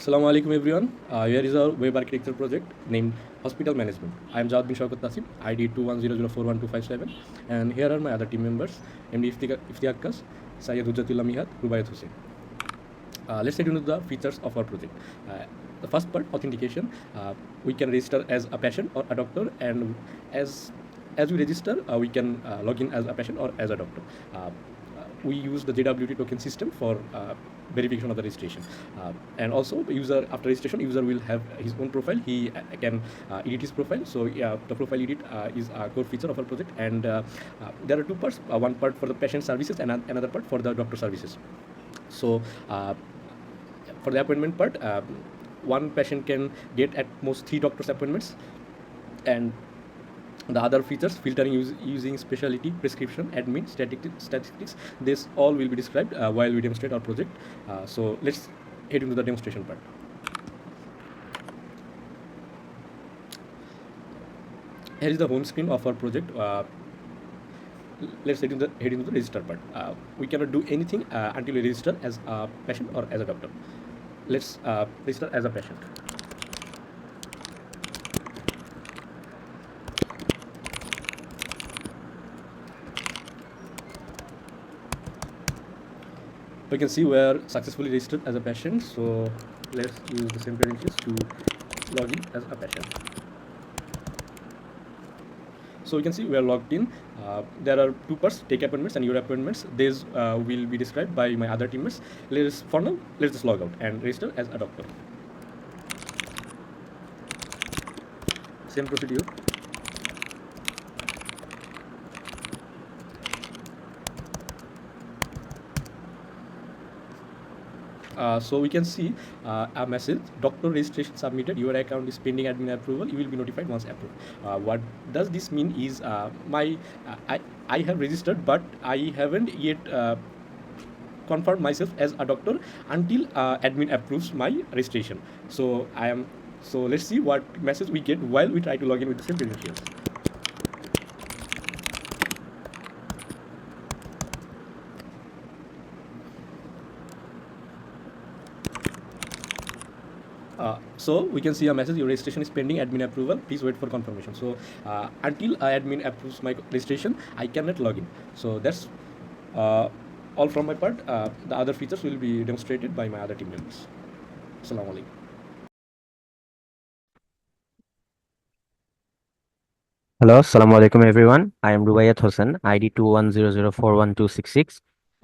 Assalamu alaikum everyone. Here is our web architecture project named Hospital Management. I am Jawad bin Shaukat Tasim, ID 2100412557, and here are my other team members, MD Iftiakas, Syed Hujjatullah Mihat, Rubayat Hussain. Let's get into the features of our project. The first part, authentication. We can register as a patient or a doctor, and as we register, we can log in as a patient or as a doctor. We use the JWT token system for verification of the registration, and also user after registration, user will have his own profile. He can edit his profile. So yeah, the profile edit is a core feature of our project, and there are two parts: one part for the patient services and another part for the doctor services. So for the appointment part, one patient can get at most 3 doctors appointments, and the other features, filtering using specialty, prescription, admin, statistics, this all will be described while we demonstrate our project. So let's head into the demonstration part. Here is the home screen of our project. Let's head into the register part. We cannot do anything until we register as a patient or as a doctor. Let's register as a patient. We can see we are successfully registered as a patient. So let's use the same credentials to log in as a patient. So you can see we are logged in. There are two parts: take appointments and your appointments. These will be described by my other teammates. For now, let's just log out and register as a doctor. Same procedure. So we can see a message: doctor registration submitted, your account is pending admin approval, you will be notified once approved. What does this mean is I have registered, but I haven't yet confirm myself as a doctor until admin approves my registration. So let's see what message we get while we try to log in with the same credentials. So we can see a message: your registration is pending admin approval, please wait for confirmation. So until admin approves my registration, I cannot log in. So that's all from my part. The other features will be demonstrated by my other team members. Assalamu alaikum. Hello, assalamu alaikum everyone. I am Rubayat Hossain, ID 2100412666,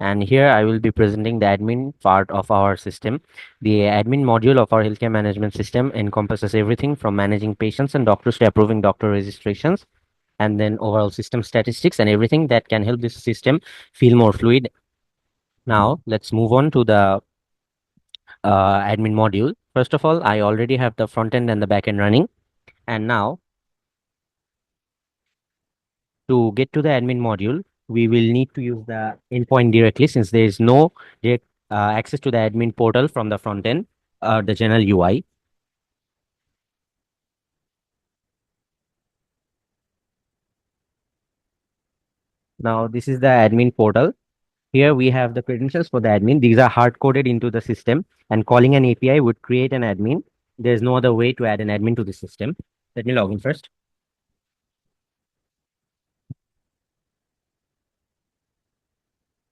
and here I will be presenting the admin part of our system. The admin module of our healthcare management system encompasses everything from managing patients and doctors to approving doctor registrations, and then overall system statistics and everything that can help this system feel more fluid. Now, let's move on to the admin module. First of all, I already have the front end and the back end running, and now to get to the admin module, we will need to use the endpoint directly since there is no direct access to the admin portal from the front end, the general UI. Now, this is the admin portal. Here we have the credentials for the admin. These are hard coded into the system, and calling an API would create an admin. There's no other way to add an admin to the system. Let me log in first.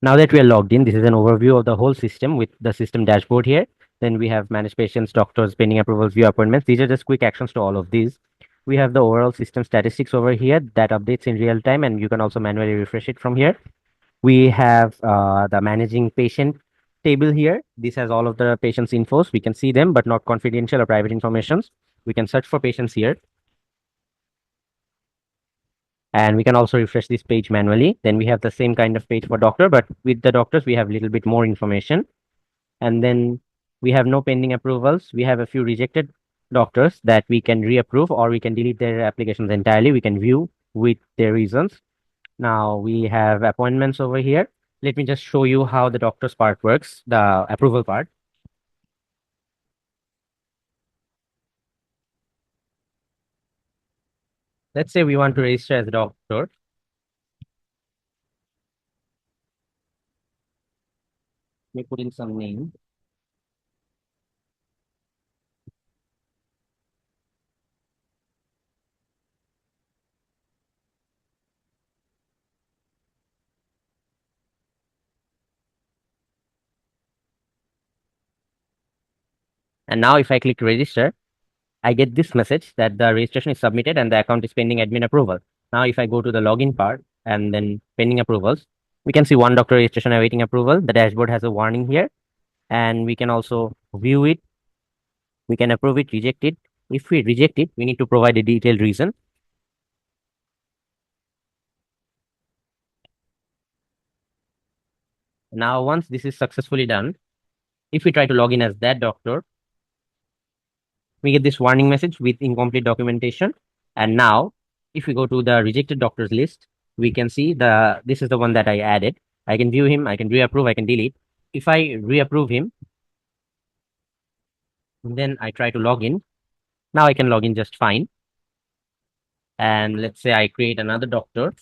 Now that we are logged in, this is an overview of the whole system with the system dashboard here. Then we have manage patients, doctors, pending approvals, view appointments. These are just quick actions to all of these. We have the overall system statistics over here that updates in real time, and you can also manually refresh it from here. We have the managing patient table here. This has all of the patient's infos. We can see them, but not confidential or private informations. We can search for patients here. And we can also refresh this page manually. Then we have the same kind of page for doctor, but with the doctors, we have a little bit more information. And then we have no pending approvals. We have a few rejected doctors that we can reapprove, or we can delete their applications entirely. We can view with their reasons. Now we have appointments over here. Let me just show you how the doctor's part works, the approval part. Let's say we want to register as a doctor. Let me put in some name. And now if I click register, I get this message that the registration is submitted and the account is pending admin approval. Now, if I go to the login part and then pending approvals, we can see one doctor registration awaiting approval. The dashboard has a warning here, and we can also view it. We can approve it, reject it. If we reject it, we need to provide a detailed reason. Now, once this is successfully done, if we try to log in as that doctor, we get this warning message with incomplete documentation. And now, if we go to the rejected doctors list, we can see this is the one that I added. I can view him, I can reapprove, I can delete. If I reapprove him, then I try to log in. Now I can log in just fine. And let's say I create another doctor.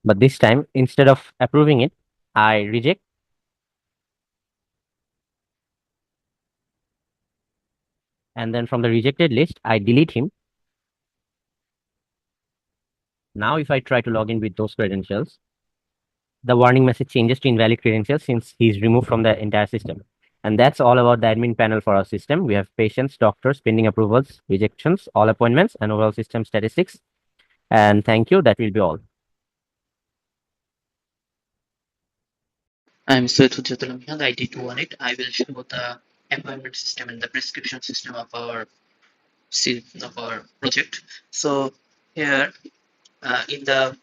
But this time, instead of approving it, I reject. And then from the rejected list, I delete him. Now, if I try to log in with those credentials, the warning message changes to invalid credentials since he's removed from the entire system. And that's all about the admin panel for our system. We have patients, doctors, pending approvals, rejections, all appointments, and overall system statistics. And thank you. That will be all. I'm Swetujatul Young, IT218. I will show the appointment system and the prescription system of our project. So here in the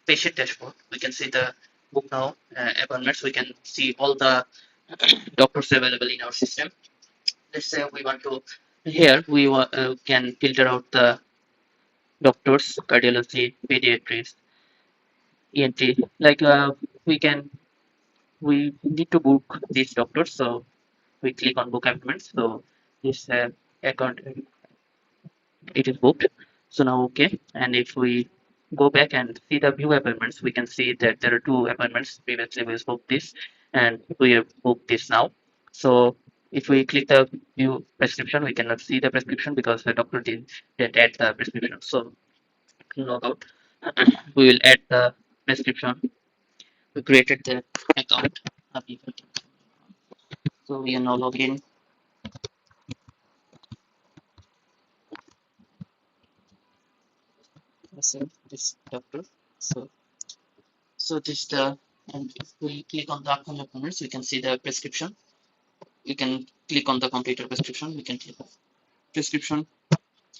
patient dashboard, we can see the book now appointments. We can see all the doctors available in our system. Let's say we want to here can filter out the doctors, cardiology, pediatrics, ENT. Like we need to book these doctors. So we click on book appointments. So this account it is booked. So now okay. And if we go back and see the view appointments, we can see that there are two appointments. Previously we booked this and we have booked this now. So if we click the view prescription, we cannot see the prescription because the doctor didn't add the prescription. So log out. We will add the prescription. We created the account. So we are now logged in. This doctor. So this the and if we click on the upcoming appointments, we can see the prescription. We can click on the computer prescription. We can click on prescription.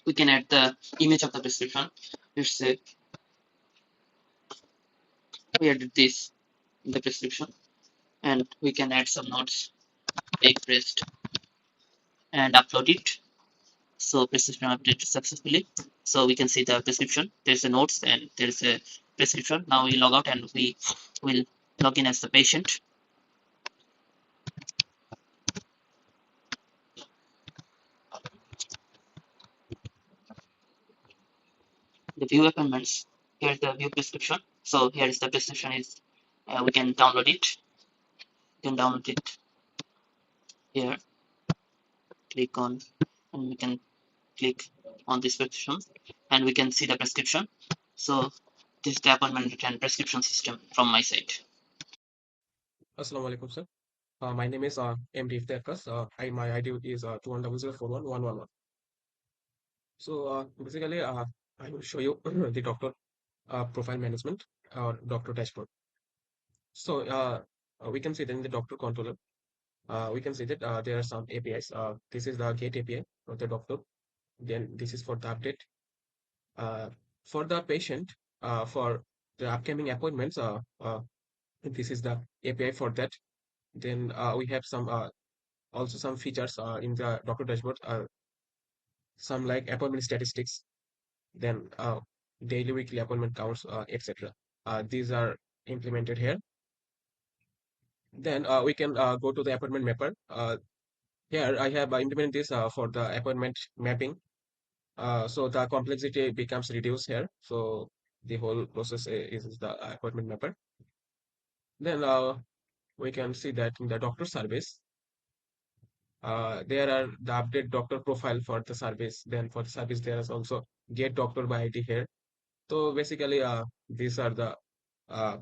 We can add the image of the prescription. Let's say we added this in the prescription, and we can add some notes, take rest, and upload it. So prescription updated successfully. So we can see the prescription. There's a notes and there's a prescription. Now we log out and we will log in as the patient. The view appointments. Here's the view prescription. So here is the prescription is we can download it. You can download it here. Click on and we can click on this prescription and we can see the prescription. So this is the appointment and prescription system from my side. Assalamu alaikum, sir. My name is MD Iftiakas. My ID is 2100411111. So basically, I will show you the doctor profile management or doctor dashboard. So we can see that in the doctor controller, we can see that there are some APIs. This is the get API for the doctor. Then this is for the update. For the patient, for the upcoming appointments, this is the API for that. Then we have some also some features in the doctor dashboard, some like appointment statistics, then daily, weekly appointment counts, etc. These are implemented here. Then we can go to the appointment mapper. Here I have implemented this for the appointment mapping. So the complexity becomes reduced here. So the whole process is the appointment mapper. Then we can see that in the doctor service, There are the update doctor profile for the service. Then for the service, there is also get doctor by ID here. So basically, these are the uh,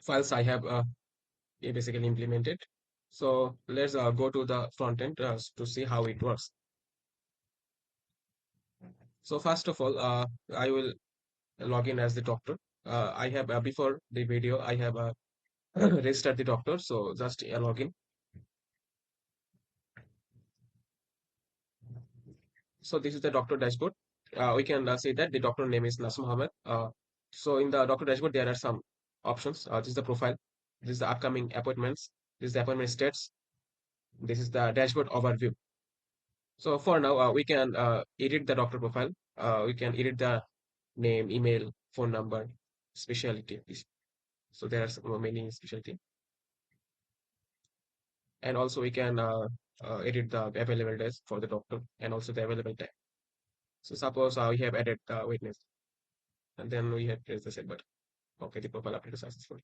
files I have basically implemented. So let's go to the front end to see how it works. So first of all, I will log in as the doctor. I have before the video, I have registered the doctor. So just log in. So this is the doctor dashboard. We can see that the doctor name is Nasr Mohammed. So in the doctor dashboard, there are some options. This is the profile. This is the upcoming appointments. This is the appointment status. This is the dashboard overview. So for now, we can edit the doctor profile. We can edit the name, email, phone number, specialty. So there are many specialty, and also we can edit the available days for the doctor and also the available time. So suppose we have added the witness, and then we have pressed the set button. Okay, the profile update is successful.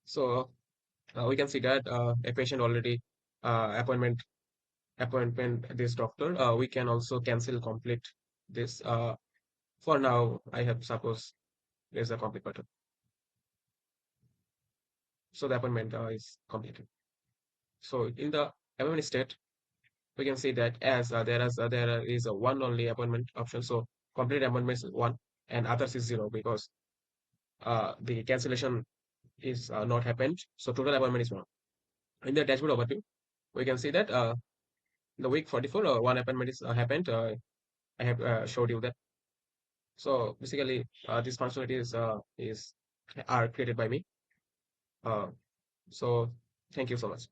So we can see that a patient already appointment this doctor. We can also cancel complete this. For now, I have suppose there's a complete button. So the appointment is completed. So in the appointment state, we can see that as there is a one only appointment option. So complete appointment is one and others is zero because the cancellation is not happened. So total appointment is one. In the dashboard overview, we can see that the week 44, one appointment is happened. I have showed you that. So basically, these functionalities is are created by me. Uh, so thank you so much.